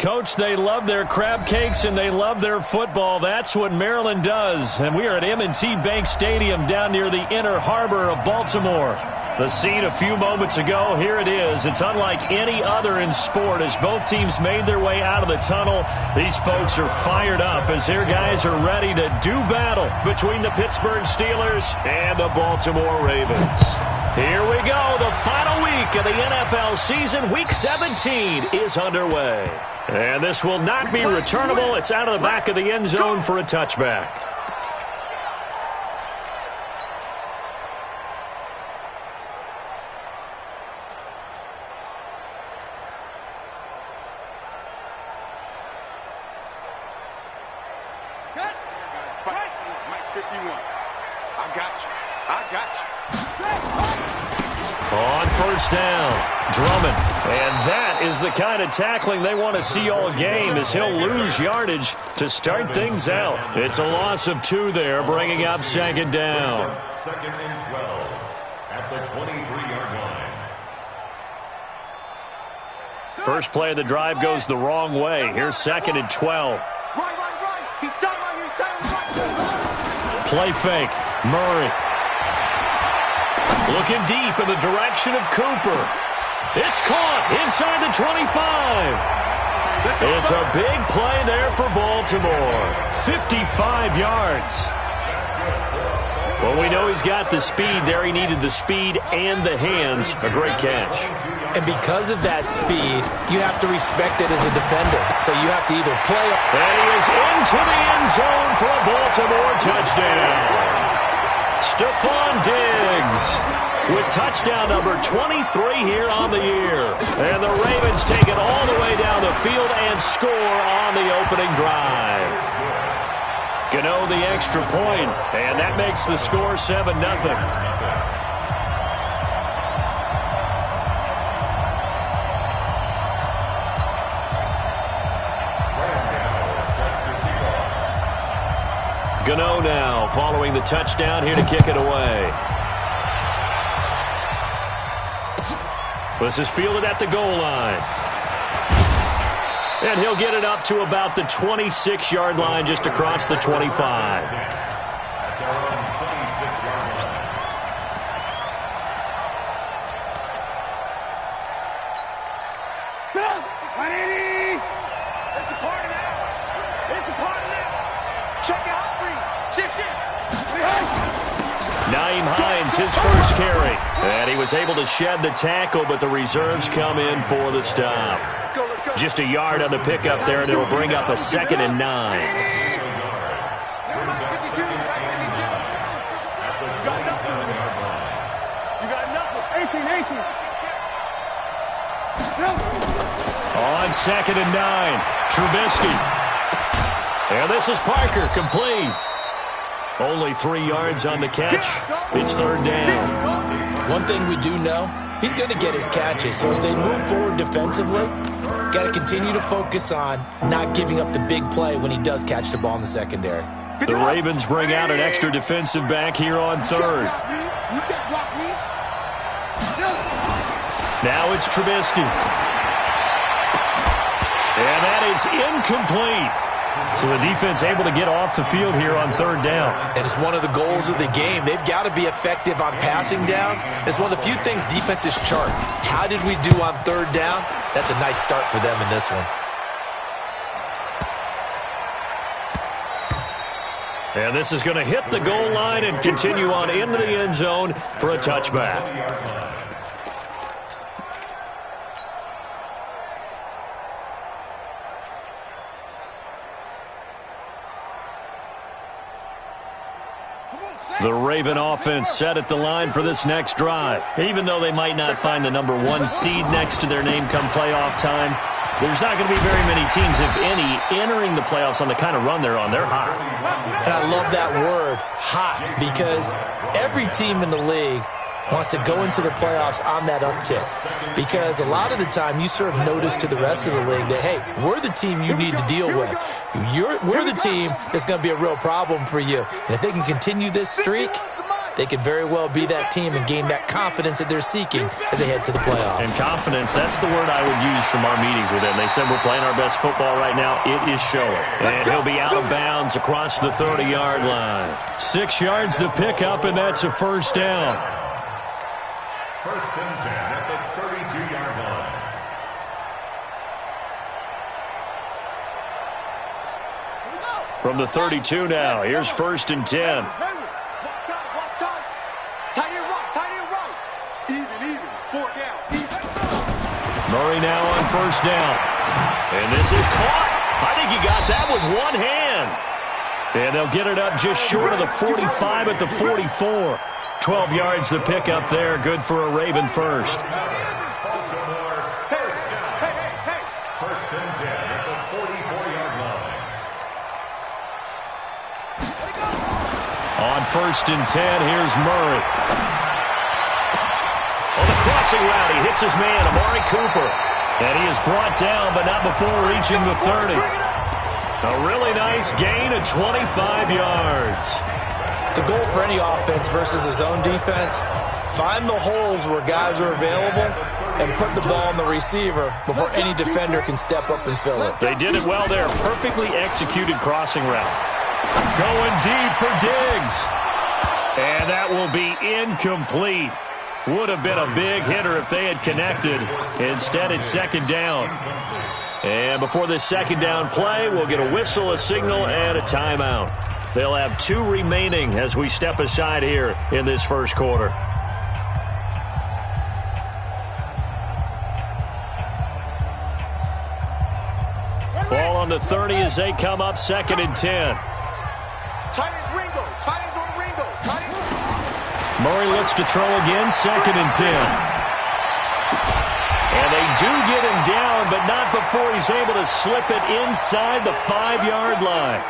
Coach, they love their crab cakes and they love their football. That's what Maryland does. And we are at M&T Bank Stadium down near the Inner Harbor of Baltimore. The scene a few moments ago, here it is. It's unlike any other in sport as both teams made their way out of the tunnel. These folks are fired up as their guys are ready to do battle between the Pittsburgh Steelers and the Baltimore Ravens. Here we go. The final week of the NFL season. Week 17 is underway. And this will not be returnable. It's out of the back of the end zone for a touchback. On first down, Drummond. And that is the kind of tackling they want to see all game as he'll lose yardage to start things out. It's a loss of 2 there, bringing up second down. Second and 12 at the 23-yard line. First play of the drive goes the wrong way. Here's second and 12. Play fake. Murray. Looking deep in the direction of Cooper. It's caught inside the 25. It's a big play there for Baltimore. 55 yards. Well, we know he's got the speed there. He needed the speed and the hands. A great catch. And because of that speed, you have to respect it as a defender. So you have to either play. And he is into the end zone for a Baltimore touchdown. Stephon Diggs with touchdown number 23 here on the year. And the Ravens take it all the way down the field and score on the opening drive. Gano the extra point, and that makes the score 7-0. Gano now following the touchdown here to kick it away. This is fielded at the goal line. And he'll get it up to about the 26-yard line just across the 25. Naeem Hines, his first carry. And he was able to shed the tackle, but the reserves come in for the stop. Just a yard on the pickup there, and it'll bring up a 2nd and 9. On 2nd and 9, Trubisky. And this is Parker, complete. Only 3 yards on the catch. It's 3rd down. One thing we do know, he's going to get his catches. So if they move forward defensively, got to continue to focus on not giving up the big play when he does catch the ball in the secondary. The Ravens bring out an extra defensive back here on 3rd. Now it's Trubisky. And that is incomplete. So the defense able to get off the field here on 3rd down. And it's one of the goals of the game. They've got to be effective on passing downs. It's one of the few things defenses chart. How did we do on 3rd down? That's a nice start for them in this one. And this is going to hit the goal line and continue on into the end zone for a touchback. The Raven offense set at the line for this next drive. Even though they might not find the number 1 seed next to their name come playoff time, there's not going to be very many teams, if any, entering the playoffs on the kind of run they're on. They're hot. And I love that word, hot, because every team in the league wants to go into the playoffs on that uptick. Because a lot of the time you serve notice to the rest of the league that, hey, we're the team you need to deal with. We're the team that's going to be a real problem for you. And if they can continue this streak, they could very well be that team and gain that confidence that they're seeking as they head to the playoffs. And confidence, that's the word I would use from our meetings with them. They said we're playing our best football right now. It is showing. And he'll be out of bounds across the 30-yard line. 6 yards to pick up, and that's a first down. First and 10 at the 32-yard line. From the 32 now, here's first and 10. Murray now on first down. And this is caught. I think he got that with one hand. And they'll get it up just short of the 45 at the 44. 12 yards to pick up there. Good for a Raven first. First and 10 at the 44-yard line. On first and 10, here's Murray. On the crossing route, he hits his man, Amari Cooper. And he is brought down, but not before reaching the 30. A really nice gain of 25 yards. The goal for any offense versus his own defense, find the holes where guys are available and put the ball on the receiver before any defender can step up and fill it. They did it well there. Perfectly executed crossing route. Going deep for Diggs. And that will be incomplete. Would have been a big hitter if they had connected. Instead, it's second down. And before this second down play, we'll get a whistle, a signal, and a timeout. They'll have 2 remaining as we step aside here in this first quarter. Ball on the 30 as they come up second and 10. Murray looks to throw again, second and 10. And they do get him down, but not before he's able to slip it inside the 5-yard line.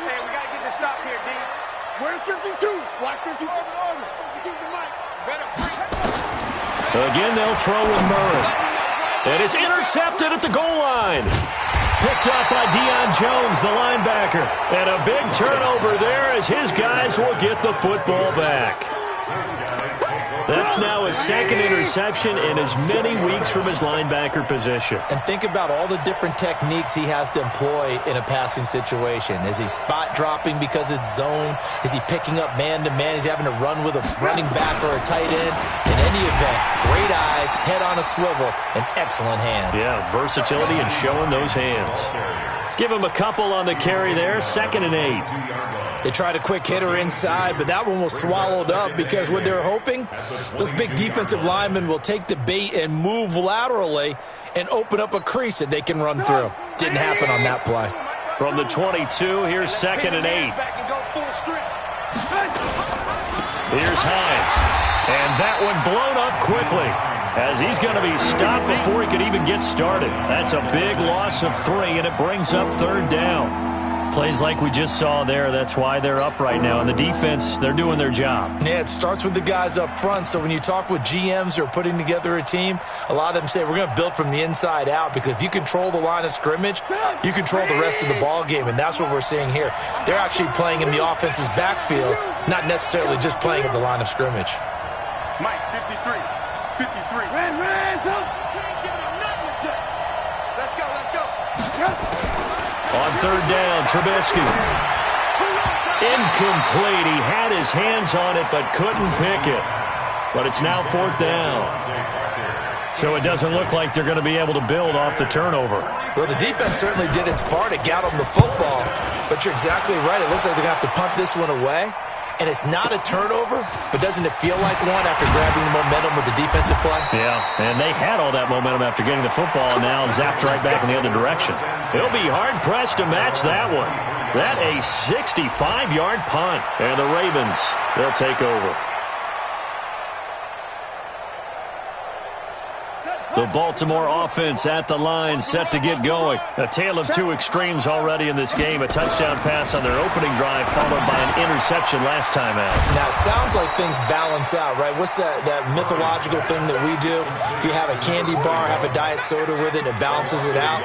Hey, we got to get this stop here, D. Where's 52? Watch 52. 52's the mic. Again, they'll throw with Murray. And it's intercepted at the goal line. Picked up by Deion Jones, the linebacker. And a big turnover there as his guys will get the football back. That's now his second interception in as many weeks from his linebacker position. And think about all the different techniques he has to employ in a passing situation. Is he spot dropping because it's zone? Is he picking up man-to-man? Is he having to run with a running back or a tight end? In any event, great eyes, head on a swivel, and excellent hands. Yeah, versatility and showing those hands. Give him a couple on the carry there, second and 8. They tried a quick hitter inside, but that one was swallowed up because what they're hoping, those big defensive linemen will take the bait and move laterally and open up a crease that they can run through. Didn't happen on that play. From the 22, here's second and 8. Here's Hines. And that one blown up quickly as he's going to be stopped before he could even get started. That's a big loss of 3, and it brings up third down. Plays like we just saw there, that's why they're up right now. And the defense, they're doing their job. Yeah, it starts with the guys up front. So when you talk with GMs who are putting together a team, a lot of them say we're going to build from the inside out, because if you control the line of scrimmage, you control the rest of the ball game, and that's what we're seeing here. They're actually playing in the offense's backfield, not necessarily just playing at the line of scrimmage. Mike, 53. 53. Let's go. On third down, Trubisky. Incomplete. He had his hands on it but couldn't pick it. But it's now fourth down. So it doesn't look like they're going to be able to build off the turnover. Well, the defense certainly did its part. It got them the football. But you're exactly right. It looks like they're going to have to punt this one away. And it's not a turnover, but doesn't it feel like one after grabbing the momentum with the defensive play? Yeah, and they had all that momentum after getting the football and now zapped right back in the other direction. They'll be hard-pressed to match that one. That a 65-yard punt. And the Ravens, they'll take over. The Baltimore offense at the line, set to get going. A tale of 2 extremes already in this game. A touchdown pass on their opening drive, followed by an interception last time out. Now, it sounds like things balance out, right? What's that mythological thing that we do? If you have a candy bar, have a diet soda with it, and it balances it out.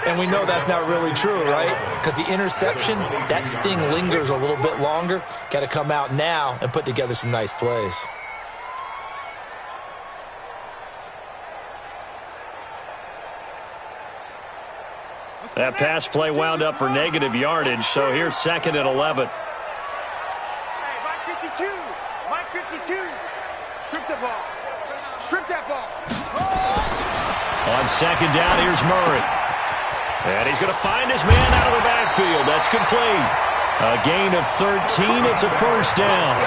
And we know that's not really true, right? Because the interception, that sting lingers a little bit longer. Got to come out now and put together some nice plays. That pass play wound up for negative yardage, so here's 2nd and 11. Hey, Mike 52. Mike 52. Strip the ball. Strip that ball. On 2nd down, here's Murray. And he's going to find his man out of the backfield. That's complete. A gain of 13. It's a first down.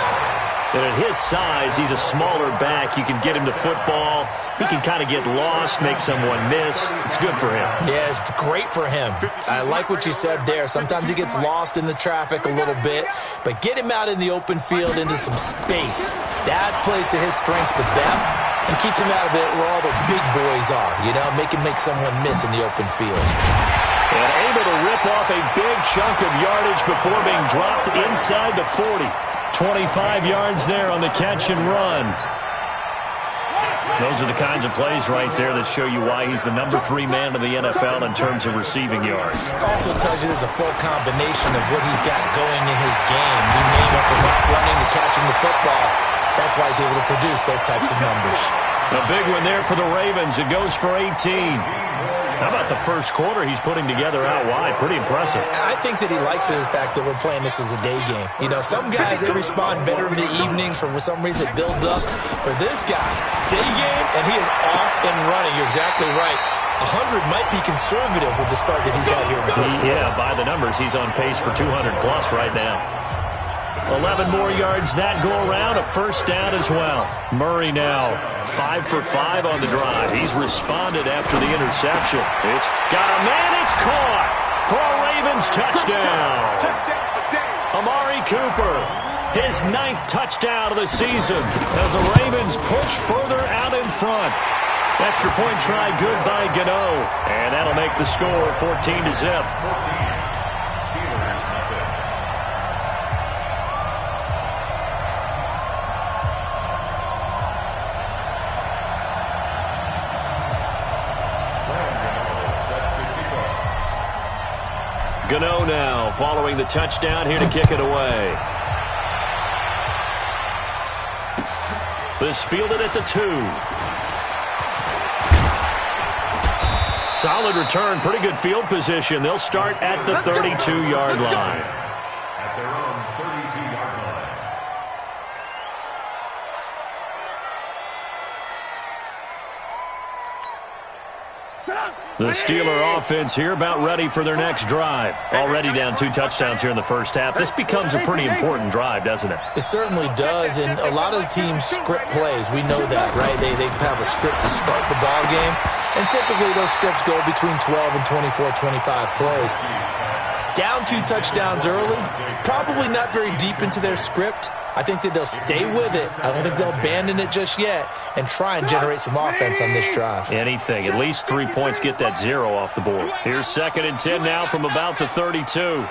And at his size, he's a smaller back. You can get him to football. He can kind of get lost, make someone miss. It's good for him. Yeah, it's great for him. I like what you said there. Sometimes he gets lost in the traffic a little bit, but get him out in the open field into some space. That plays to his strengths the best and keeps him out of it where all the big boys are, you know, make someone miss in the open field. And able to rip off a big chunk of yardage before being dropped inside the 40. 25 yards there on the catch and run. Those are the kinds of plays right there that show you why he's the number 3 man in the NFL in terms of receiving yards. Also tells you there's a full combination of what he's got going in his game. You name it, from out running to catching the football. That's why he's able to produce those types of numbers. A big one there for the Ravens. It goes for 18. How about the first quarter he's putting together out wide? Pretty impressive. I think that he likes the fact that we're playing this as a day game. You know, some guys, they respond better in the evenings. For some reason, it builds up. For this guy, day game, and he is off and running. You're exactly right. 100 might be conservative with the start that he's had here in the first quarter. Yeah, by the numbers, he's on pace for 200-plus right now. 11 more yards that go around, a first down as well. Murray now 5 for 5 on the drive. He's responded after the interception. It's got a man, it's caught for a Ravens touchdown. Amari Cooper, his 9th touchdown of the season as the Ravens push further out in front. Extra point try good by Gano, and that'll make the score 14-0. Gano now following the touchdown here to kick it away. This fielded at the 2. Solid return, pretty good field position. They'll start at the 32-yard line. At their own 32-yard line. The Steeler offense here about ready for their next drive. Already down 2 touchdowns here in the first half. This becomes a pretty important drive, doesn't it? It certainly does, and a lot of the teams script plays. We know that, right? They have a script to start the ball game, and typically those scripts go between 12 and 24, 25 plays. Down 2 touchdowns early, probably not very deep into their script. I think that they'll stay with it. I don't think they'll abandon it just yet and try and generate some offense on this drive. Anything. At least 3 points, get that 0 off the board. Here's 2nd and 10 now from about the 32.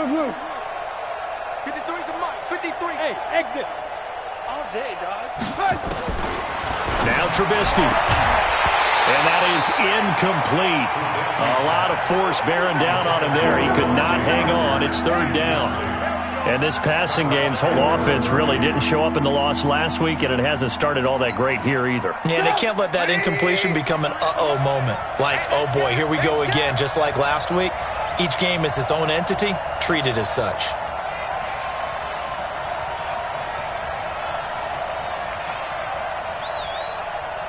Move. 53's the mark. 53. Hey, exit. All day, dog. Now Trubisky. And that is incomplete. A lot of force bearing down on him there. He could not hang on. It's 3rd down. And this passing game's whole offense really didn't show up in the loss last week, and it hasn't started all that great here either. Yeah, they can't let that incompletion become an uh-oh moment. Like, oh boy, here we go again, just like last week. Each game is its own entity, treated as such.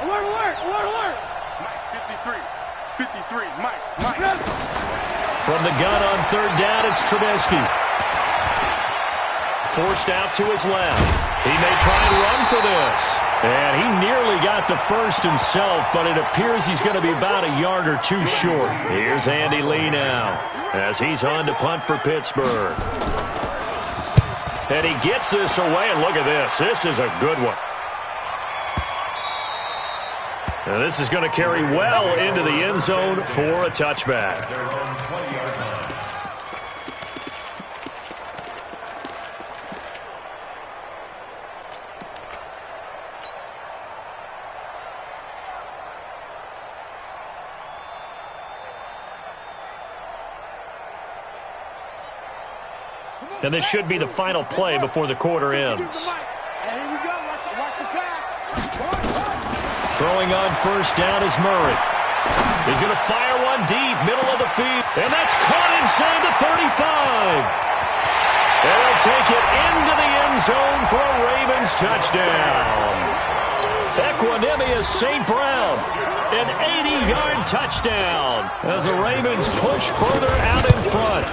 Alert. Mike, 53, Mike. From the gun on 3rd down, it's Trubisky. Forced out to his left. He may try and run for this. And he nearly got the first himself, but it appears he's going to be about a yard or 2 short. Here's Andy Lee now as he's on to punt for Pittsburgh. And he gets this away, and look at this. This is a good one. And this is going to carry well into the end zone for a touchback. And this should be the final play before the quarter ends. Throwing on first down is Murray. He's going to fire one deep, middle of the field. And that's caught inside the 35. And they'll take it into the end zone for a Ravens touchdown. Equanimous St. Brown, an 80-yard touchdown as the Ravens push further out in front.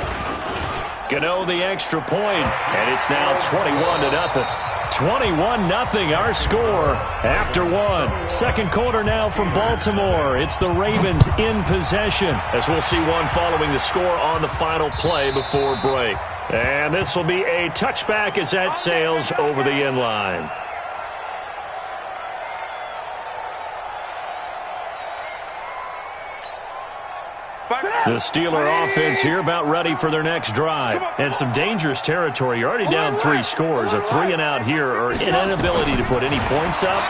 Gano the extra point, and it's now 21-0. 21-0 our score after one. Second quarter now from Baltimore. It's the Ravens in possession, as we'll see one following the score on the final play before break. And this will be a touchback as that sails over the end line. The Steeler offense here about ready for their next drive. And some dangerous territory. You're already down 3 scores. A 3-and-out here or an inability to put any points up.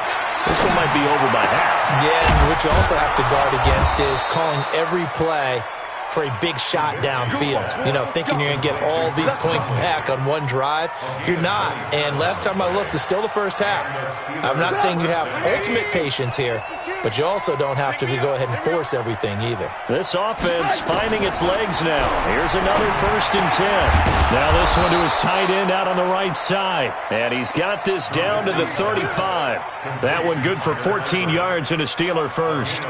This one might be over by half. Yeah, and what you also have to guard against is calling every play for a big shot downfield. You know, thinking you're going to get all these points back on one drive. You're not. And last time I looked, it's still the first half. I'm not saying you have ultimate patience here, but you also don't have to go ahead and force everything either. This offense finding its legs now. Here's another 1st and 10. Now this one to his tight end out on the right side. And he's got this down to the 35. That one good for 14 yards and a Steeler first.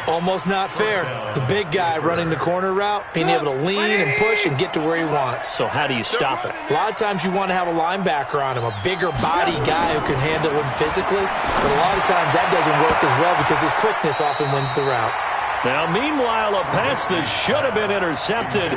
Almost not fair. The big guy running the corner route, being able to lean and push and get to where he wants. So how do you stop it? A lot of times you want to have a linebacker on him, a bigger body guy who can handle him physically. But a lot of times that doesn't work as well because his quickness often wins the route. Now, meanwhile, a pass that should have been intercepted,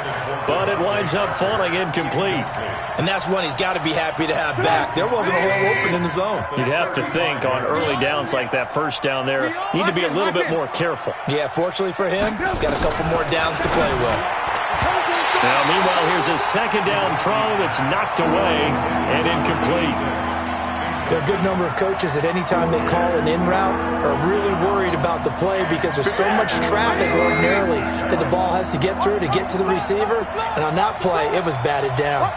but it winds up falling incomplete. And that's one he's got to be happy to have back. There wasn't a hole open in the zone. You'd have to think on early downs like that first down there, need to be a little bit more careful. Yeah, fortunately for him, got a couple more downs to play with. Now, meanwhile, here's a second down throw that's knocked away and incomplete. There are a good number of coaches at any time they call an in route are really worried about the play because there's so much traffic ordinarily that the ball has to get through to get to the receiver. And on that play, it was batted down.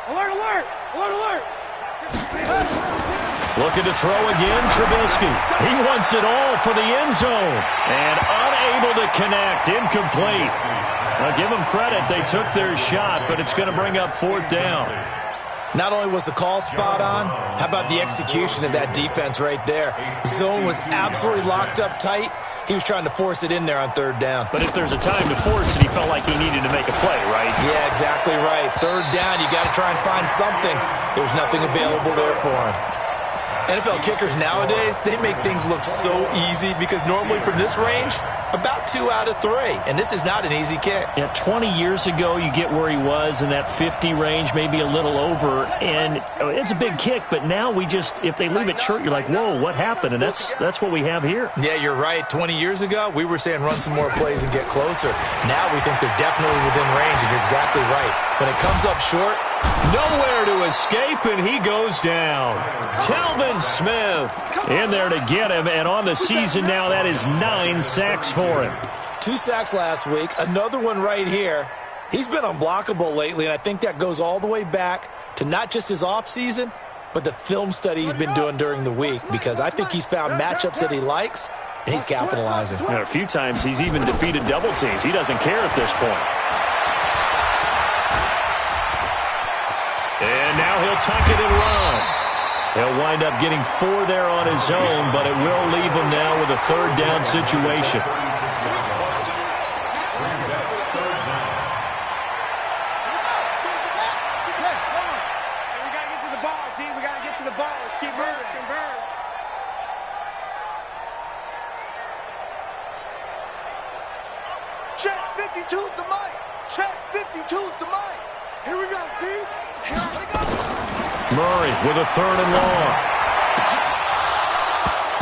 Alert, alert! Alert, alert! Looking to throw again, Trubisky. He wants it all for the end zone. And unable to connect, incomplete. Now give them credit, they took their shot, but it's going to bring up 4th down. Not only was the call spot on, how about the execution of that defense right there? Zone was absolutely locked up tight. He was trying to force it in there on 3rd down. But if there's a time to force it, he felt like he needed to make a play, right? Yeah, exactly right. 3rd down, you got to try and find something. There's nothing available there for him. NFL kickers nowadays, they make things look so easy because normally from this range, about 2 out of 3. And this is not an easy kick. Yeah, 20 years ago, you get where he was in that 50 range, maybe a little over. And it's a big kick, but now we just, if they leave it short, you're like, whoa, what happened? And that's what we have here. Yeah, you're right. 20 years ago, we were saying run some more plays and get closer. Now we think they're definitely within range, and you're exactly right. When it comes up short, nowhere to escape, and he goes down. Telvin Smith in there to get him, and on the season now, that is 9 sacks for him. 2 sacks last week, another one right here. He's been unblockable lately, and I think that goes all the way back to not just his offseason, but the film study he's been doing during the week, because I think he's found matchups that he likes, and he's capitalizing. A few times he's even defeated double teams. He doesn't care at this point. And now he'll tuck it and run. He'll wind up getting 4 there on his own, but it will leave him now with a 3rd down situation. We got to get to the ball, team. We got to get to the ball. Let's keep moving. Check 52's the mic. Check 52's the mic. Here we go, D. Here we go. Murray with a 3rd and long.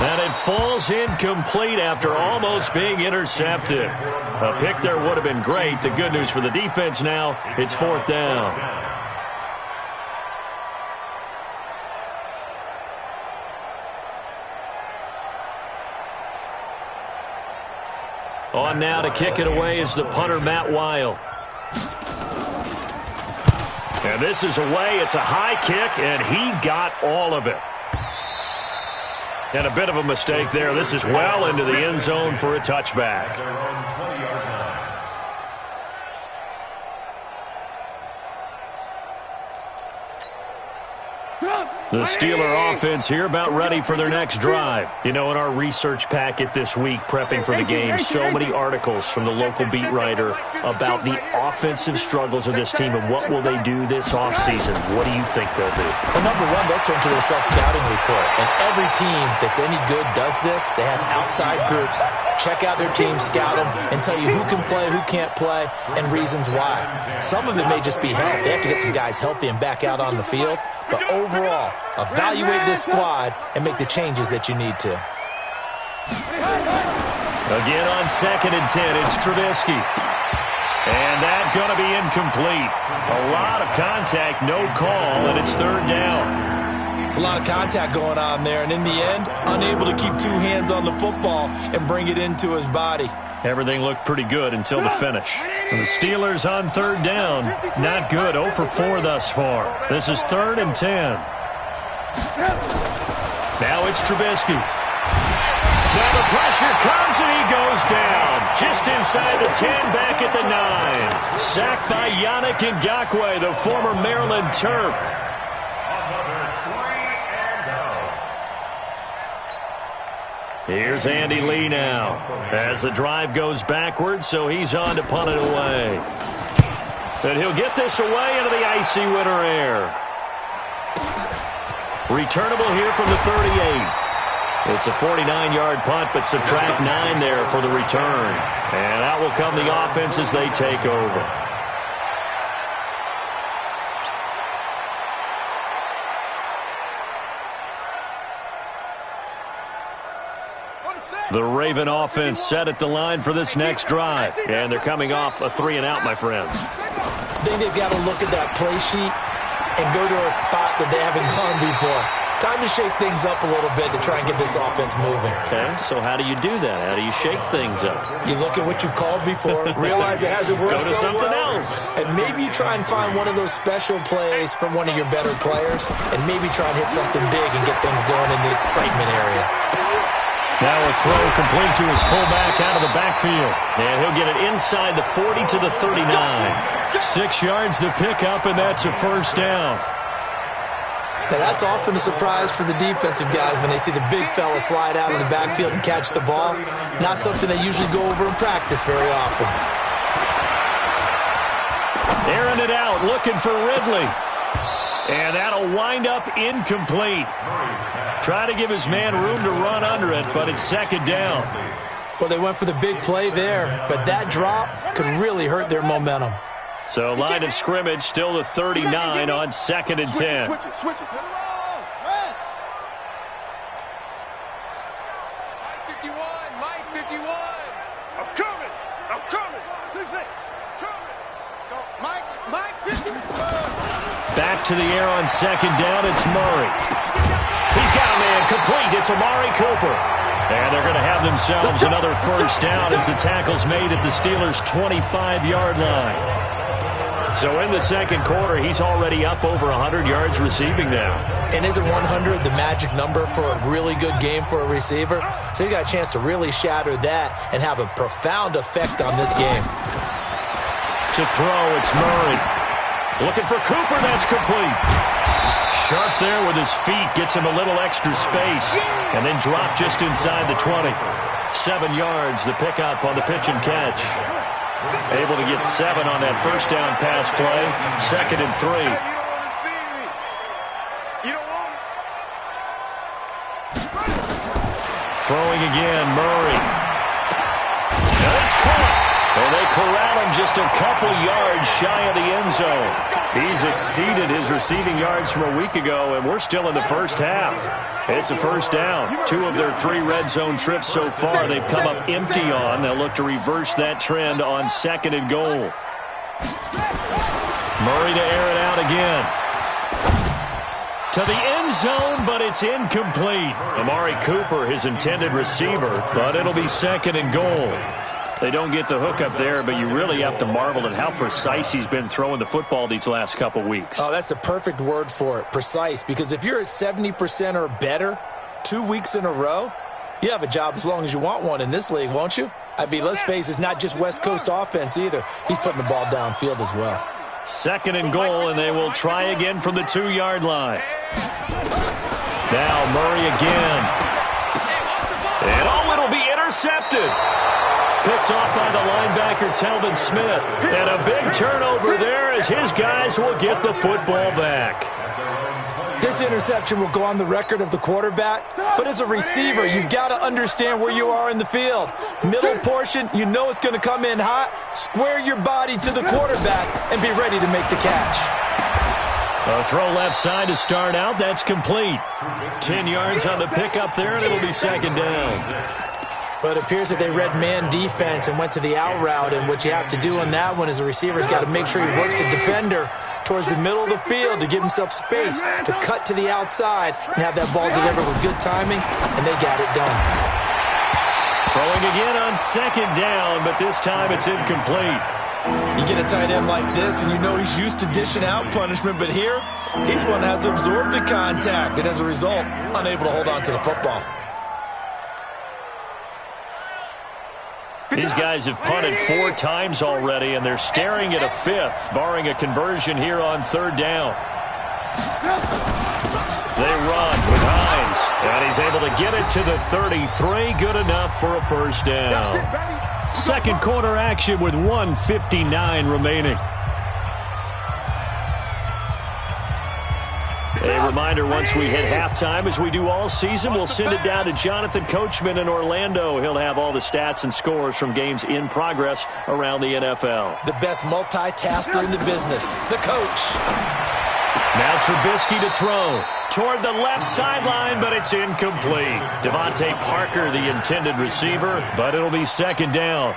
And it falls incomplete after almost being intercepted. A pick there would have been great. The good news for the defense now, it's 4th down. On now to kick it away is the punter, Matt Weil. And this is away. It's a high kick, and he got all of it. And a bit of a mistake there. This is well into the end zone for a touchback. The Steeler offense here about ready for their next drive. You know, in our research packet this week, prepping for the game, so many articles from the local beat writer about the offensive struggles of this team and what will they do this offseason. What do you think they'll do? Well, number one, they'll turn to their self-scouting report. And every team that's any good does this. They have outside groups. Check out their team, scout them, and tell you who can play, who can't play, and reasons why. Some of it may just be health. They have to get some guys healthy and back out on the field. But overall, evaluate this squad and make the changes that you need to. Again on 2nd and 10, it's Trubisky. And that's going to be incomplete. A lot of contact, no call, and it's 3rd down. It's a lot of contact going on there, and in the end, unable to keep 2 hands on the football and bring it into his body. Everything looked pretty good until the finish. And the Steelers on 3rd down. Not good. 0 for 4 thus far. This is 3rd and 10. Now it's Trubisky. Now the pressure comes and he goes down. Just inside the 10, back at the 9. Sacked by Yannick Ngakoue, the former Maryland Terp. Here's Andy Lee now as the drive goes backwards, so he's on to punt it away. And he'll get this away into the icy winter air. Returnable here from the 38. It's a 49-yard punt, but subtract 9 there for the return. And out will come the offense as they take over. The Raven offense set at the line for this next drive. And they're coming off a 3-and-out, my friend. I think they've got to look at that play sheet and go to a spot that they haven't gone before. Time to shake things up a little bit to try and get this offense moving. Okay, so how do you do that? How do you shake things up? You look at what you've called before, realize it hasn't worked so something well, else. And maybe you try and find one of those special plays from one of your better players, and maybe try and hit something big and get things going in the excitement area. Now a throw complete to his fullback out of the backfield. And he'll get it inside the 40 to the 39. 6 yards the pickup, and that's a 1st down. Now that's often a surprise for the defensive guys when they see the big fella slide out of the backfield and catch the ball. Not something they usually go over in practice very often. Airing it out, looking for Ridley. And that'll wind up incomplete. Try to give his man room to run under it, but it's 2nd down. Well, they went for the big play there, but that drop could really hurt their momentum. So line of scrimmage still the 39 on 2nd and 10. Switch it. Mike 51. I'm coming. Mike 50. Back to the air on 2nd down, it's Murray. He's got a man complete. It's Amari Cooper. And they're going to have themselves another 1st down as the tackle's made at the Steelers' 25-yard line. So in the 2nd quarter, he's already up over 100 yards receiving now. And isn't 100 the magic number for a really good game for a receiver? So he got a chance to really shatter that and have a profound effect on this game. To throw, it's Murray. Looking for Cooper, that's complete. Sharp there with his feet, gets him a little extra space, and then drop just inside the 20. 7 yards, the pickup on the pitch and catch. Able to get 7 on that 1st down pass play. 2nd and 3. Throwing again, Murray. And it's caught. And they corral him just a couple yards shy of the end zone. He's exceeded his receiving yards from a week ago, and we're still in the first half. It's a first down. 2 of their 3 red zone trips so far they've come up empty on. They'll look to reverse that trend on 2nd and goal. Murray to air it out again. To the end zone, but it's incomplete. Amari Cooper, his intended receiver, but it'll be 2nd and goal. They don't get the hook up there, but you really have to marvel at how precise he's been throwing the football these last couple weeks. Oh, that's the perfect word for it, precise, because if you're at 70% or better 2 weeks in a row, you have a job as long as you want one in this league, won't you? I mean, let's face it, it's not just West Coast offense either. He's putting the ball downfield as well. 2nd and goal, and they will try again from the 2-yard line. Now Murray again. And it'll be intercepted. Picked off by the linebacker, Telvin Smith. And a big turnover there as his guys will get the football back. This interception will go on the record of the quarterback, but as a receiver, you've got to understand where you are in the field. Middle portion, you know it's going to come in hot. Square your body to the quarterback and be ready to make the catch. A throw left side to start out. That's complete. 10 yards on the pickup there, and it'll be 2nd down. But it appears that they read man defense and went to the out route, and what you have to do on that one is the receiver's got to make sure he works the defender towards the middle of the field to give himself space to cut to the outside and have that ball delivered with good timing, and they got it done. Throwing again on 2nd down, but this time it's incomplete. You get a tight end like this, and you know he's used to dishing out punishment, but here, he's one that has to absorb the contact, and as a result, unable to hold on to the football. These guys have punted 4 times already, and they're staring at a 5th, barring a conversion here on 3rd down. They run with Hines, and he's able to get it to the 33. Good enough for a first down. 2nd quarter action with 1:59 remaining. A reminder, once we hit halftime, as we do all season, we'll send it down to Jonathan Coachman in Orlando. He'll have all the stats and scores from games in progress around the NFL. The best multitasker in the business, the coach. Now Trubisky to throw. Toward the left sideline, but it's incomplete. Devontae Parker, the intended receiver, but it'll be 2nd down.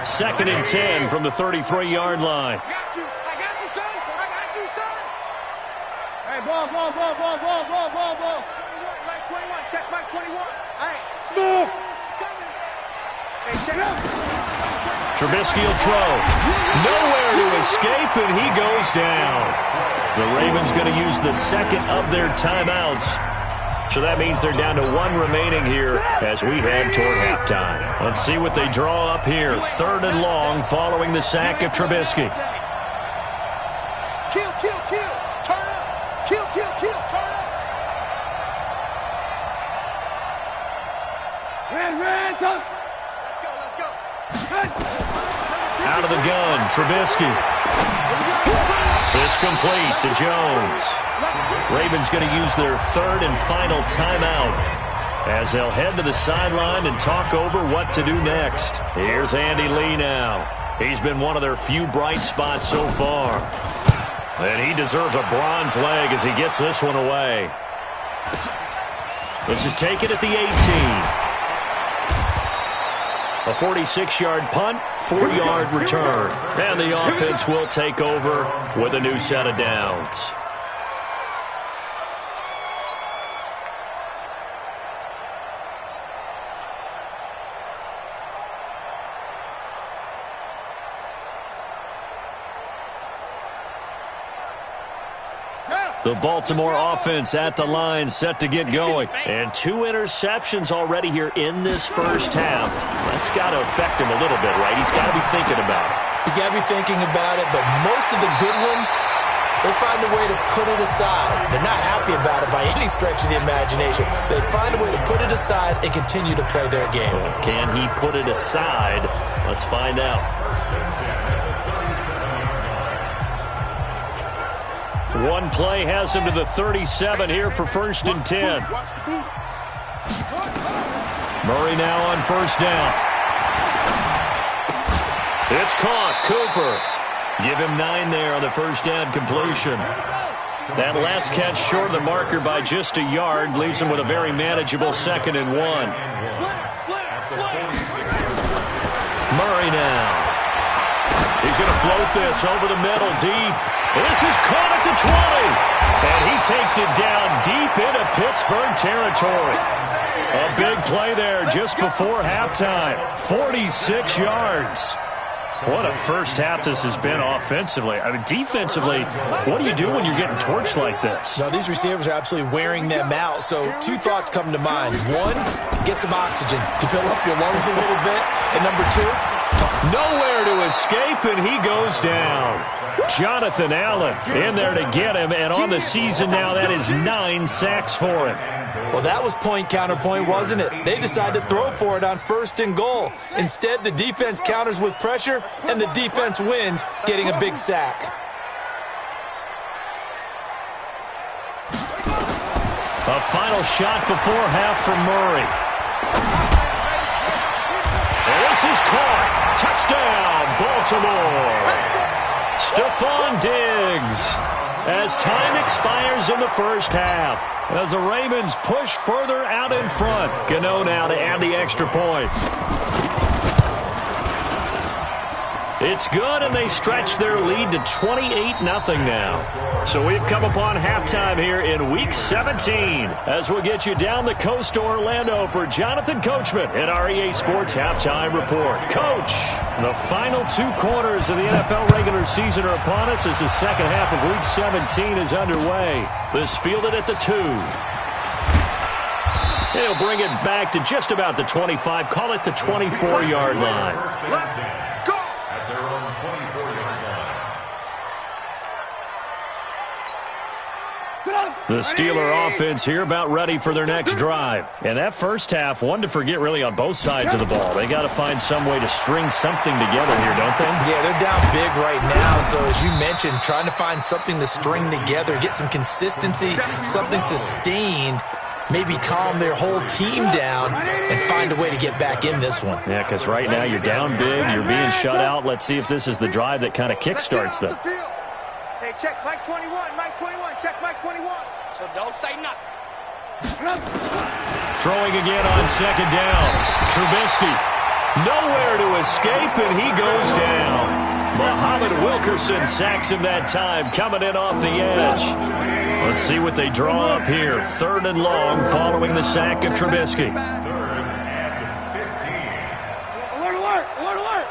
2nd and 10 from the 33-yard line. Ball. Right 21. Check mark 21. All right. Smooth. Hey, check out. Trubisky will throw. Nowhere to escape, and he goes down. The Ravens going to use the 2nd of their timeouts. So that means they're down to 1 remaining here as we head toward halftime. Let's see what they draw up here. 3rd and long following the sack of Trubisky. Kill. Turn up. Kill. Turn up. Red. Let's go. Out of the gun, Trubisky. It's complete to Jones. Ravens going to use their 3rd and final timeout as they'll head to the sideline and talk over what to do next. Here's Andy Lee now. He's been one of their few bright spots so far. And he deserves a bronze leg as he gets this one away. This is taken at the 18. A 46-yard punt, 4-yard return. And the offense will take over with a new set of downs. The Baltimore offense at the line, set to get going. And 2 interceptions already here in this first half. That's got to affect him a little bit, right? He's got to be thinking about it. He's got to be thinking about it, but most of the good ones, they find a way to put it aside. They're not happy about it by any stretch of the imagination. They find a way to put it aside and continue to play their game. Can he put it aside? Let's find out. One play has him to the 37 here for 1st and 10. Murray now on 1st down. It's caught. Cooper. Give him 9 there on the first down completion. That last catch short of the marker by just a yard leaves him with a very manageable 2nd and 1. Murray now. He's going to float this over the middle deep. This is caught at the 20. And he takes it down deep into Pittsburgh territory. A big play there just before halftime. 46 yards. What a first half this has been offensively. I mean, defensively, what do you do when you're getting torched like this? Now, these receivers are absolutely wearing them out. So 2 thoughts come to mind. 1, get some oxygen to fill up your lungs a little bit. And number 2, nowhere to escape, and he goes down. Jonathan Allen in there to get him, and on the season now, that is 9 sacks for him. well, that was point counterpoint, wasn't it? They decided to throw for it on 1st and goal. Instead, the defense counters with pressure, and the defense wins, getting a big sack. A final shot before half from Murray. This is caught. Touchdown, Baltimore. Stephon Diggs. As time expires in the first half, as the Ravens push further out in front. Gano now to add the extra point. It's good, and they stretch their lead to 28-0 now. So we've come upon halftime here in Week 17 as we'll get you down the coast to Orlando for Jonathan Coachman at our EA Sports Halftime Report. Coach, the final 2 quarters of the NFL regular season are upon us as the second half of Week 17 is underway. This fielded at the 2. He'll bring it back to just about the 25, call it the 24-yard line. The Steeler offense here about ready for their next drive. And that first half, one to forget really on both sides of the ball. They got to find some way to string something together here, don't they? Yeah, they're down big right now. So as you mentioned, trying to find something to string together, get some consistency, something sustained, maybe calm their whole team down and find a way to get back in this one. Yeah, because right now you're down big, you're being shut out. Let's see if this is the drive that kind of kickstarts them. Hey, check Mike 21, Mike 21, check Mike 21. So don't say nothing. Throwing again on second down. Trubisky, nowhere to escape, and he goes down. Muhammad Wilkerson sacks him that time, coming in off the edge. Let's see what they draw up here. 3rd and long following the sack of Trubisky. 3rd and 15. Alert, alert, alert, alert.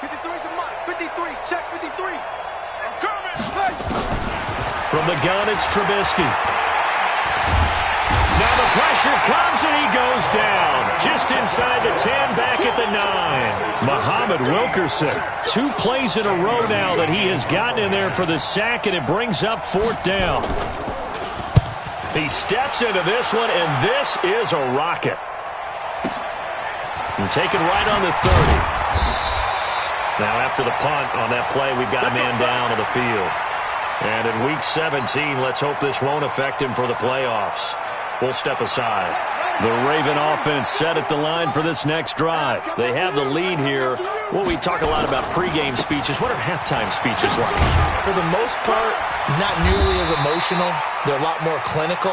53 to Mike, 53, check 53. I'm coming. Hey. From the gun, it's Trubisky. Now the pressure comes, and he goes down. Just inside the 10, back at the 9. Muhammad Wilkerson. 2 plays in a row now that he has gotten in there for the sack, and it brings up 4th down. He steps into this one, and this is a rocket. And taken right on the 30. Now after the punt on that play, we've got a man down on the field. And in Week 17, let's hope this won't affect him for the playoffs. We'll step aside. The Raven offense set at the line for this next drive. They have the lead here. Well, we talk a lot about pregame speeches. What are halftime speeches like? For the most part, not nearly as emotional. They're a lot more clinical.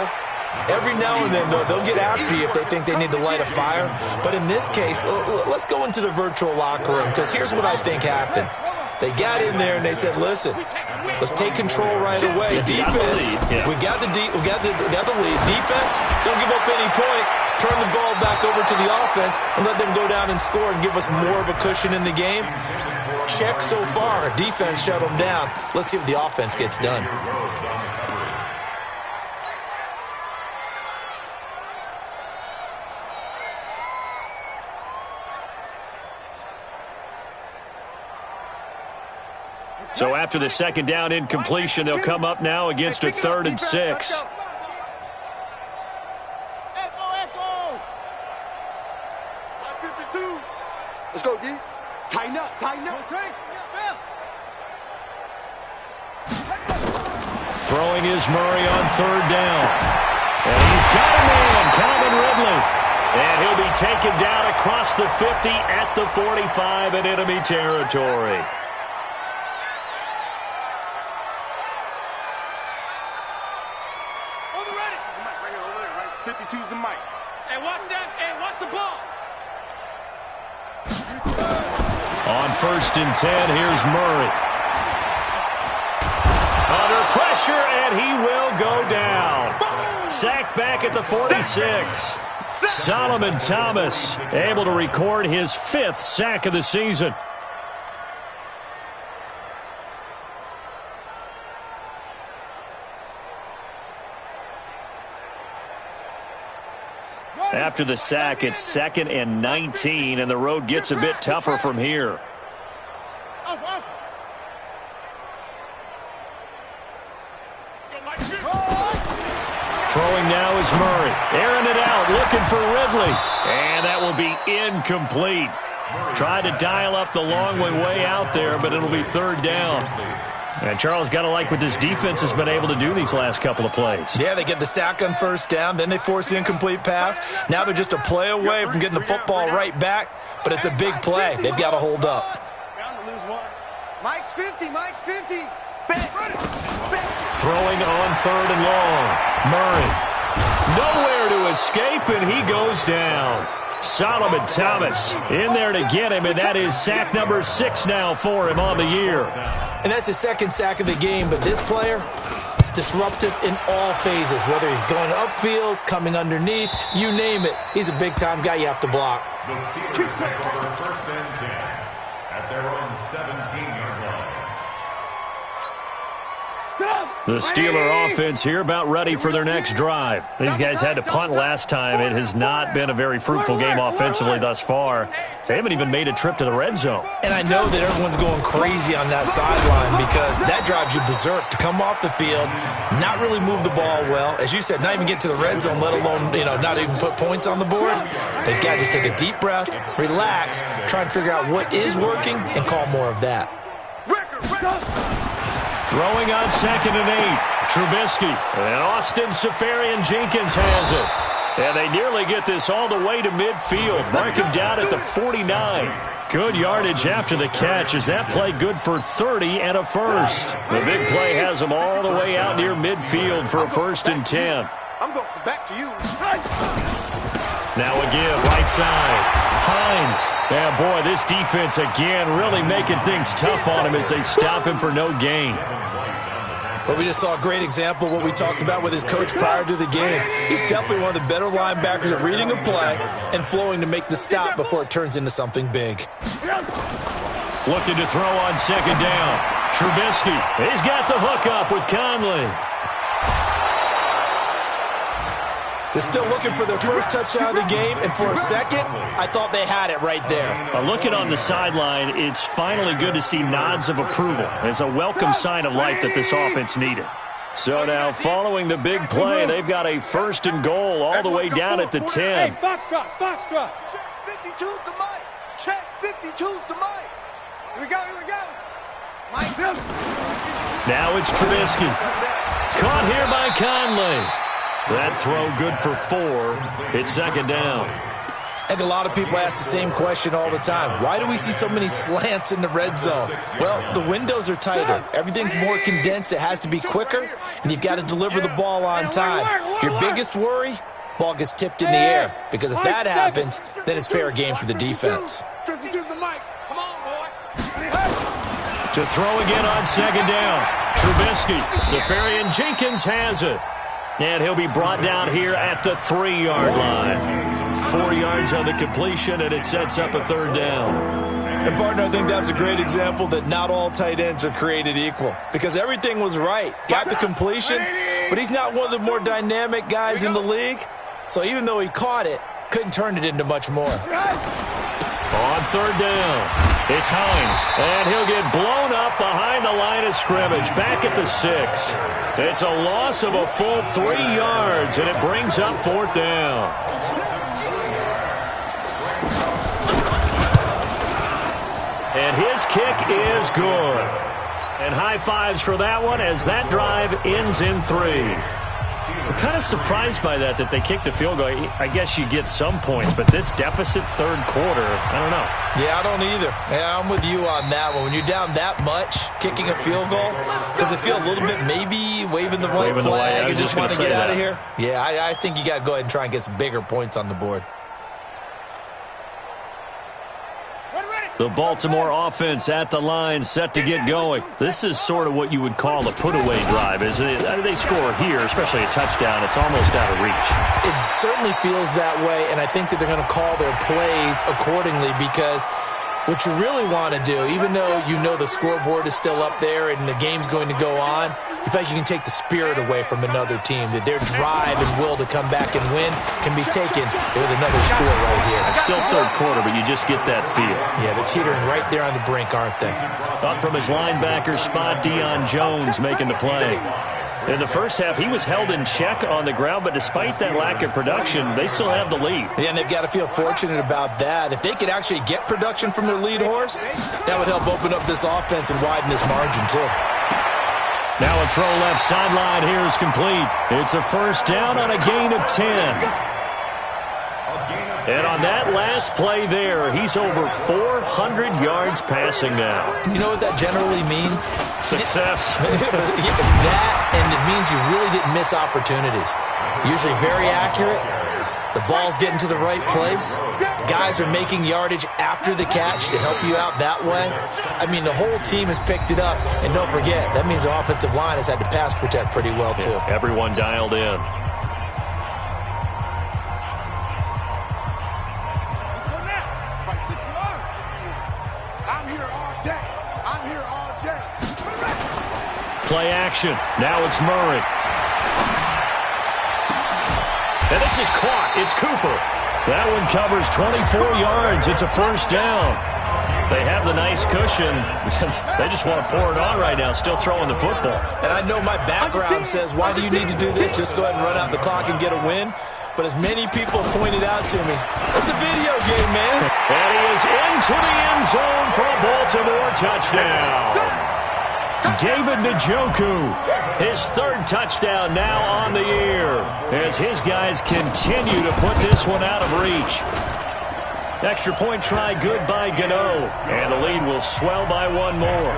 Every now and then, though, they'll get after you if they think they need to light a fire. But in this case, let's go into the virtual locker room, because here's what I think happened. They got in there and they said, listen, let's take control right away. Defense, we got the lead. Defense, don't give up any points. Turn the ball back over to the offense and let them go down and score and give us more of a cushion in the game. Check so far. Defense shut them down. Let's see if the offense gets done. So after the second down incompletion, they'll come up now against a 3rd and 6. Echo. 52. Let's go, D. Tighten up. Throwing is Murray on 3rd down. And he's got a man, Calvin Ridley. And he'll be taken down across the 50 at the 45 in enemy territory. On the ready. The mic right here, over there, right? 52's the mic. Hey, watch that. Hey, watch the ball. On 1st and 10, here's Murray. Under pressure, and he will go down. Sacked back at the 46. Solomon Thomas able to record his 5th sack of the season. After the sack, it's 2nd and 19, and the road gets a bit tougher from here. Throwing now is Murray. Airing it out, looking for Ridley. And that will be incomplete. Tried to dial up the long way out there, but it'll be 3rd down. And Charles, got to like what this defense has been able to do these last couple of plays. Yeah, they get the sack on 1st down, then they force the incomplete pass. Now they're just a play away from getting the football right back, but it's a big play. They've got to hold up. Mike's 50, Mike's 50. Throwing on 3rd and long. Murray. Nowhere to escape, and he goes down. Solomon Thomas in there to get him, and that is sack number 6 now for him on the year. And that's his 2nd sack of the game, but this player, disruptive in all phases, whether he's going upfield, coming underneath, you name it. He's a big-time guy you have to block. The Steelers take over 1st and 10 at their own 17-yard line. The Steeler offense here about ready for their next drive. These guys had to punt last time. It has not been a very fruitful game offensively thus far. They haven't even made a trip to the red zone. And I know that everyone's going crazy on that sideline because that drives you berserk to come off the field, not really move the ball well. As you said, not even get to the red zone, let alone, not even put points on the board. They've got to just take a deep breath, relax, try and figure out what is working, and call more of that. Throwing on 2nd and 8. Trubisky. And Austin Seferian-Jenkins has it. And they nearly get this all the way to midfield. Mark him down at the 49. Good yardage after the catch. Is that play good for 30 and a first? The big play has them all the way out near midfield for a 1st and 10. I'm going back to you. Now a give, right side. Hines. Yeah, boy, this defense again really making things tough on him as they stop him for no gain. But we just saw a great example of what we talked about with his coach prior to the game. He's definitely one of the better linebackers at reading a play and flowing to make the stop before it turns into something big. Looking to throw on 2nd down. Trubisky. He's got the hook up with Conley. They're still looking for their first touchdown of the game, and for a second, I thought they had it right there. Looking on the sideline, it's finally good to see nods of approval. It's a welcome sign of life that this offense needed. So now, following the big play, they've got a 1st and goal all the way down at the 10. Hey, Foxtrot. Check 52's the mic. Check 52's the mic. Here we go. Mike. Now it's Trubisky. Caught here by Conley. That throw good for 4. It's 2nd down. I think a lot of people ask the same question all the time. Why do we see so many slants in the red zone? Well, the windows are tighter. Everything's more condensed. It has to be quicker, and you've got to deliver the ball on time. Your biggest worry, ball gets tipped in the air, because if that happens, then it's fair game for the defense. 52's the mic. Come on, boy. To throw again on 2nd down. Trubisky. Seferian-Jenkins has it. And he'll be brought down here at the 3-yard line. 4 yards on the completion, and it sets up a 3rd down. And, partner, I think that's a great example that not all tight ends are created equal. Because everything was right. Got the completion, but he's not one of the more dynamic guys in the league. So even though he caught it, couldn't turn it into much more. On 3rd down, it's Hines, and he'll get blown up behind the line of scrimmage, back at the 6. It's a loss of a full 3 yards, and it brings up 4th down. And his kick is good. And high fives for that one as that drive ends in 3. I'm kind of surprised by that they kicked the field goal. I guess you get some points, but this deficit third quarter, I don't know. Yeah, I don't either. Yeah, I'm with you on that one. When you're down that much, kicking a field goal, does it feel a little bit maybe waving the white flag and just want to get out of here? Yeah, I think you got to go ahead and try and get some bigger points on the board. The Baltimore offense at the line, set to get going. This is sort of what you would call a put-away drive, isn't it? They score here, especially a touchdown. It's almost out of reach. It certainly feels that way, and I think that they're going to call their plays accordingly because what you really want to do, even though you know the scoreboard is still up there and the game's going to go on, you feel like you can take the spirit away from another team, that their drive and will to come back and win can be taken with another score right here. It's still third quarter, but you just get that feel. Yeah, they're teetering right there on the brink, aren't they? Up from his linebacker spot, Deion Jones making the play. In the first half, he was held in check on the ground, but despite that lack of production, they still have the lead. Yeah, and they've got to feel fortunate about that. If they could actually get production from their lead horse, that would help open up this offense and widen this margin, too. Now a throw left sideline here is complete. It's a first down on a gain of 10. And on that last play there, he's over 400 yards passing now. You know what that generally means? Success. That, and it means you really didn't miss opportunities. Usually very accurate. The ball's getting to the right place. Guys are making yardage after the catch to help you out that way. I mean, the whole team has picked it up. And don't forget, that means the offensive line has had to pass protect pretty well, too. Yeah, everyone dialed in. Play action. Now it's Murray. And this is caught. It's Cooper. That one covers 24 yards. It's a first down. They have the nice cushion. They just want to pour it on right now, still throwing the football. And I know my background says, why do you need to do this? Just go ahead and run out the clock and get a win. But as many people pointed out to me, it's a video game, man. And he is into the end zone for a Baltimore touchdown. David Njoku, his third touchdown now on the year as his guys continue to put this one out of reach. Extra point try good by Gano, and the lead will swell by one more.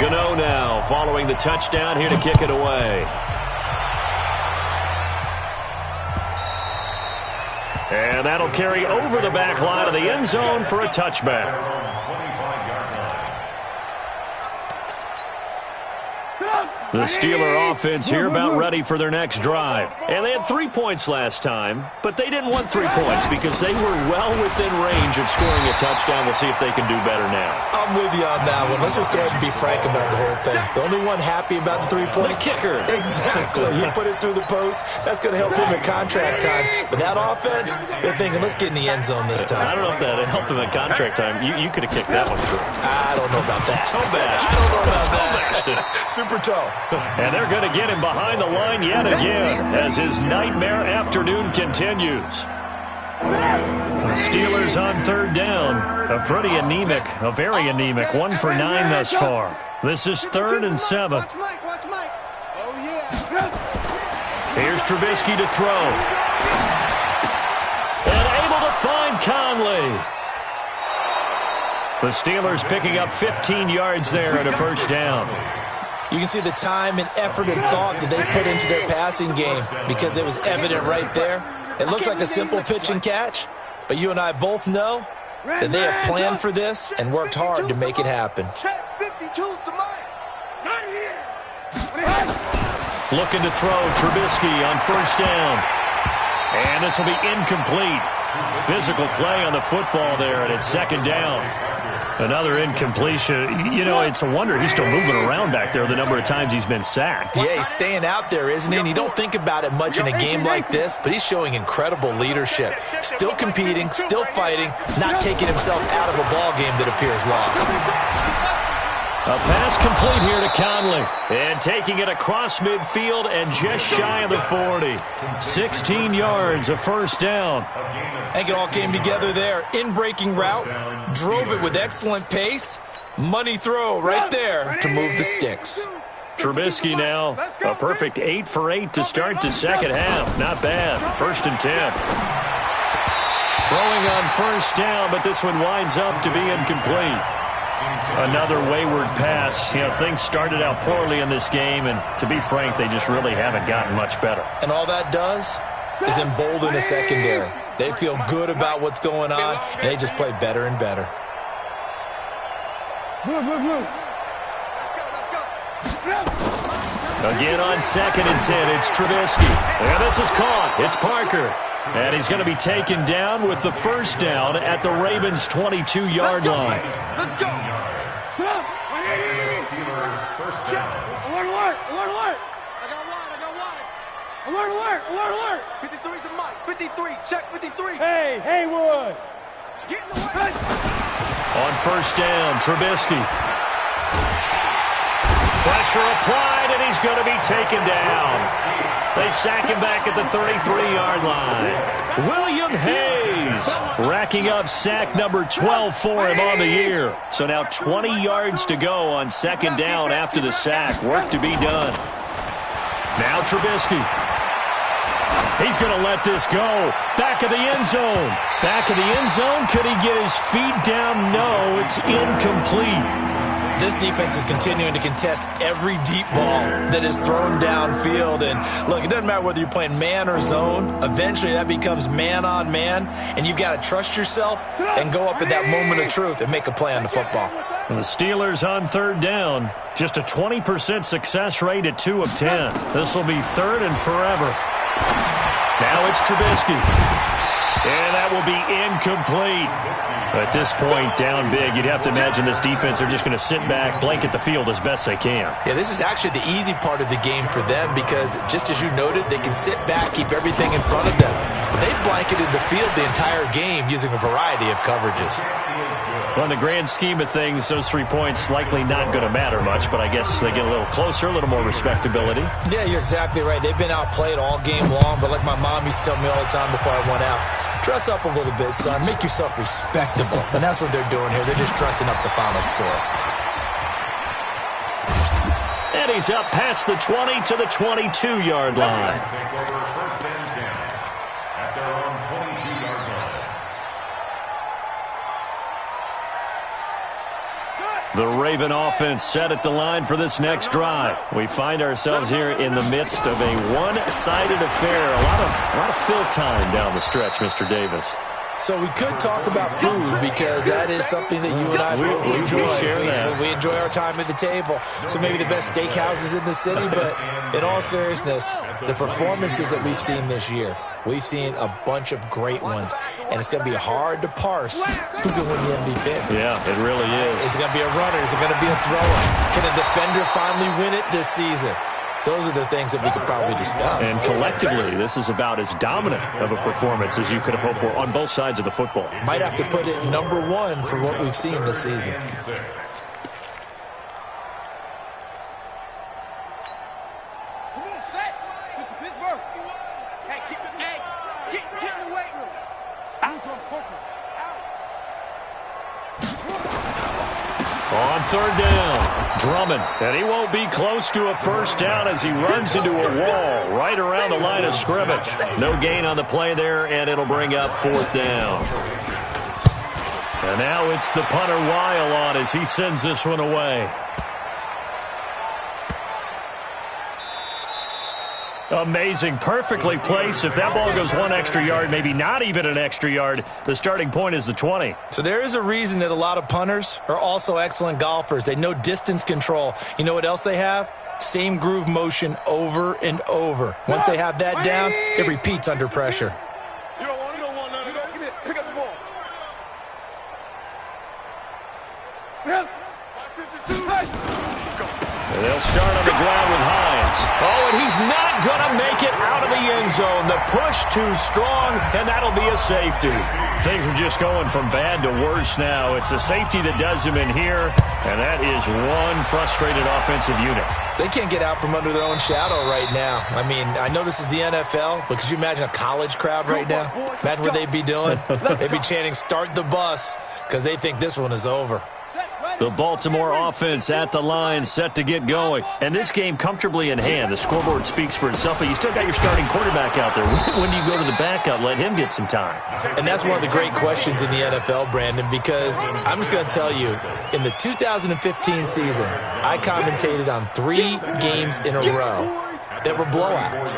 Gano now following the touchdown here to kick it away. And that'll carry over the back line of the end zone for a touchback. The Steeler offense here about ready for their next drive. And they had 3 points last time, but they didn't want 3 points because they were well within range of scoring a touchdown. We'll see if they can do better now. I'm with you on that one. Let's just go ahead and be frank about the whole thing. The only one happy about the 3-point kicker. Exactly. He put it through the post. That's going to help him at contract time. But that offense, they're thinking, let's get in the end zone this time. I don't know if that helped him at contract time. You could have kicked that one through. I don't know about that. Toe bash. I don't know about that. Super toe. And they're going to get him behind the line yet again as his nightmare afternoon continues. The Steelers on third down. A pretty anemic, a very anemic 1 for 9 thus far. This is 3rd and 7. Watch Mike. Oh, yeah. Here's Trubisky to throw. And able to find Conley. The Steelers picking up 15 yards there at a first down. You can see the time and effort and thought that they put into their passing game because it was evident right there. It looks like a simple pitch and catch, but you and I both know that they have planned for this and worked hard to make it happen. Check 52's the Mike. Not here. Looking to throw Trubisky on first down. And this will be incomplete. Physical play on the football there, and it's second down. Another incompletion. You know, it's a wonder he's still moving around back there the number of times he's been sacked. Yeah, he's staying out there, isn't he? And you don't think about it much in a game like this, but he's showing incredible leadership. Still competing, still fighting, not taking himself out of a ball game that appears lost. A pass complete here to Conley. And taking it across midfield and just shy of the 40. 16 yards, a first down. I think it all came together there. In-breaking route, drove it with excellent pace. Money throw right there to move the sticks. Trubisky now, a perfect 8 for 8 to start the second half. Not bad. 1st and 10. Throwing on 1st down, but this one winds up to be incomplete. Another wayward pass. Things started out poorly in this game, and to be frank, they just really haven't gotten much better. And all that does is embolden the secondary. They feel good about what's going on, and they just play better and better. Again on 2nd and 10, it's Trubisky. And this is caught. It's Parker. And he's going to be taken down with the 1st down at the Ravens' 22-yard line. Let's go. Alert. I got wide. Alert. 53's the mic. 53. Check 53. Hey, Haywood. Get in the way. On 1st down, Trubisky. Pressure applied, and he's going to be taken down. They sack him back at the 33-yard line. William Hayes racking up sack number 12 for him on the year. So now 20 yards to go on 2nd down after the sack. Work to be done. Now Trubisky. He's going to let this go. Back of the end zone. Back of the end zone. Could he get his feet down? No, it's incomplete. This defense is continuing to contest every deep ball that is thrown downfield. And look, it doesn't matter whether you're playing man or zone. Eventually that becomes man on man. And you've got to trust yourself and go up at that moment of truth and make a play on the football. And the Steelers on 3rd down. Just a 20% success rate at 2 of 10. This will be 3rd and forever. Now it's Trubisky. And that will be incomplete. At this point, down big, you'd have to imagine this defense are just going to sit back, blanket the field as best they can. Yeah, this is actually the easy part of the game for them because, just as you noted, they can sit back, keep everything in front of them. But they've blanketed the field the entire game using a variety of coverages. Well, in the grand scheme of things, those 3 points likely not going to matter much, but I guess they get a little closer, a little more respectability. Yeah, you're exactly right. They've been outplayed all game long, but like my mom used to tell me all the time before I went out, dress up a little bit, son. Make yourself respectable. And that's what they're doing here. They're just dressing up the final score. And he's up past the 20 to the 22-yard line. Take over 1st and 10 at their own 22-yard line. The Raven offense set at the line for this next drive. We find ourselves here in the midst of a one-sided affair. A lot of fill time down the stretch, Mr. Davis. So we could talk about food because that is something that you and I we enjoy. share that. We enjoy our time at the table. So maybe the best steakhouses in the city, but in all seriousness, the performances that we've seen this year, we've seen a bunch of great ones, and it's going to be hard to parse who's going to win the MVP. Yeah, it really is. Is it going to be a runner? Is it going to be a thrower? Can a defender finally win it this season? Those are the things that we could probably discuss. And collectively, this is about as dominant of a performance as you could have hoped for on both sides of the football. Might have to put it #1 for what we've seen this season. Come on, set. This is Pittsburgh. Hey, get in the weight room. On 3rd down, Drummond. And he won't be close to a 1st down as he runs into a wall right around the line of scrimmage. No gain on the play there, and it'll bring up 4th down. And now it's the punter Weil on as he sends this one away. Amazing, perfectly placed. If that ball goes 1 extra yard, maybe not even an extra yard, the starting point is the 20. So there is a reason that a lot of punters are also excellent golfers. They know distance control. You know what else they have? Same groove motion over and over. Once they have that down, it repeats under pressure. You don't want none. You don't get it. Pick up the ball. And they'll start on the ground with Hines. Oh, and he's not going to make it out of the end zone. The push too strong, and that'll be a safety. Things are just going from bad to worse now. It's a safety that does him in here, and that is one frustrated offensive unit. They can't get out from under their own shadow right now. I mean, I know this is the NFL, but could you imagine a college crowd right now? Imagine what they'd be doing. They'd be chanting, "Start the bus," because they think this one is over. The Baltimore offense at the line, set to get going. And this game comfortably in hand. The scoreboard speaks for itself, but you still got your starting quarterback out there. When do you go to the backup, let him get some time? And that's one of the great questions in the NFL, Brandon, because I'm just going to tell you, in the 2015 season, I commentated on 3 games in a row that were blowouts.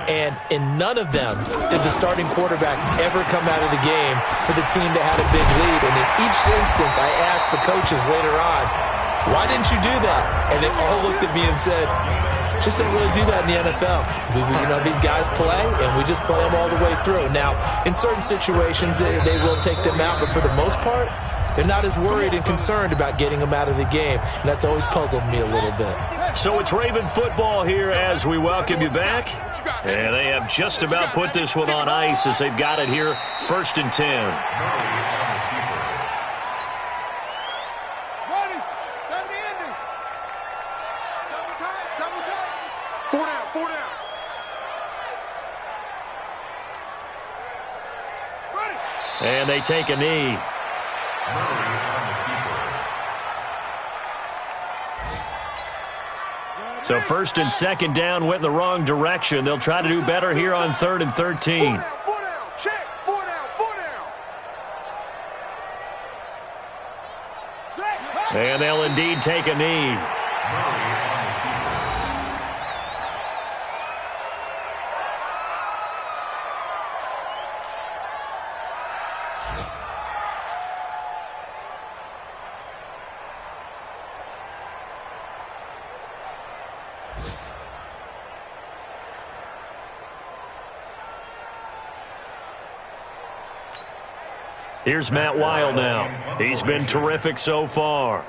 And in none of them did the starting quarterback ever come out of the game for the team that had a big lead. And in each instance, I asked the coaches later on, why didn't you do that? And they all looked at me and said, just don't really do that in the NFL. These guys play, and we just play them all the way through. Now, in certain situations, they will take them out, but for the most part, they're not as worried and concerned about getting them out of the game, and that's always puzzled me a little bit. So it's Raven football here as we welcome you back. And they have just about put this one on ice as they've got it here, 1st and 10. Ready, 70 ending. Double tight. 4 down. Ready. And they take a knee. So 1st and 2nd down went in the wrong direction. They'll try to do better here on 3rd and 13. 4 down. Check. 4 down. Set. And they'll indeed take a knee. Here's Matt Weil now. He's been terrific so far.